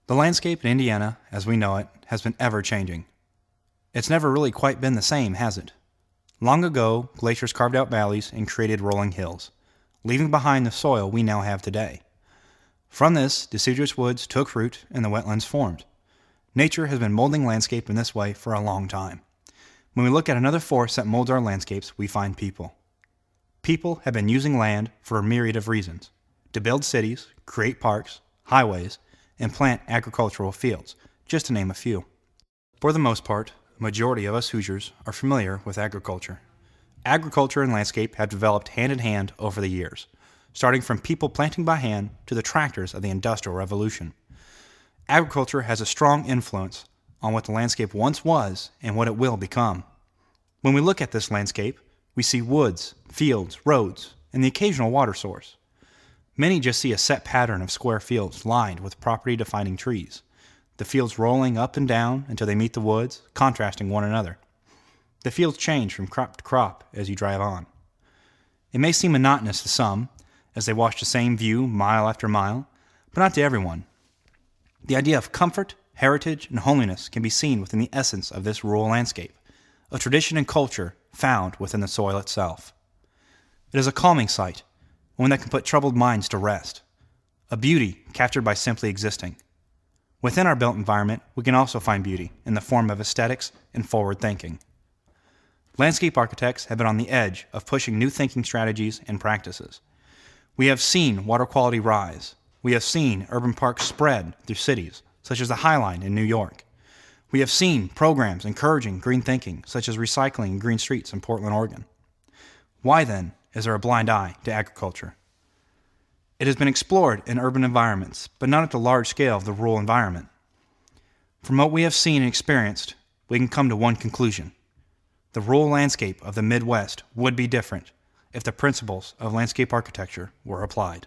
The landscape in Indiana, as we know it, has been ever-changing. It's never really quite been the same, has it? Long ago, glaciers carved out valleys and created rolling hills, leaving behind the soil we now have today. From this, deciduous woods took root and the wetlands formed. Nature has been molding landscape in this way for a long time. When we look at another force that molds our landscapes, we find people. People have been using land for a myriad of reasons: to build cities, create parks, highways, and plant agricultural fields, just to name a few. For the most part, a majority of us Hoosiers are familiar with agriculture. Agriculture and landscape have developed hand in hand over the years, starting from people planting by hand to the tractors of the Industrial Revolution. Agriculture has a strong influence on what the landscape once was and what it will become. When we look at this landscape, we see woods, fields, roads, and the occasional water source. Many just see a set pattern of square fields lined with property-defining trees, the fields rolling up and down until they meet the woods, contrasting one another. The fields change from crop to crop as you drive on. It may seem monotonous to some, as they watch the same view mile after mile, but not to everyone. The idea of comfort, heritage, and homeliness can be seen within the essence of this rural landscape, a tradition and culture found within the soil itself. It is a calming sight, one that can put troubled minds to rest, a beauty captured by simply existing. Within our built environment, we can also find beauty in the form of aesthetics and forward thinking. Landscape architects have been on the edge of pushing new thinking strategies and practices. We have seen water quality rise. We have seen urban parks spread through cities, such as the High Line in New York. We have seen programs encouraging green thinking, such as recycling and green streets in Portland, Oregon. Why then is there a blind eye to agriculture? It has been explored in urban environments, but not at the large scale of the rural environment. From what we have seen and experienced, we can come to one conclusion: the rural landscape of the Midwest would be different if the principles of landscape architecture were applied.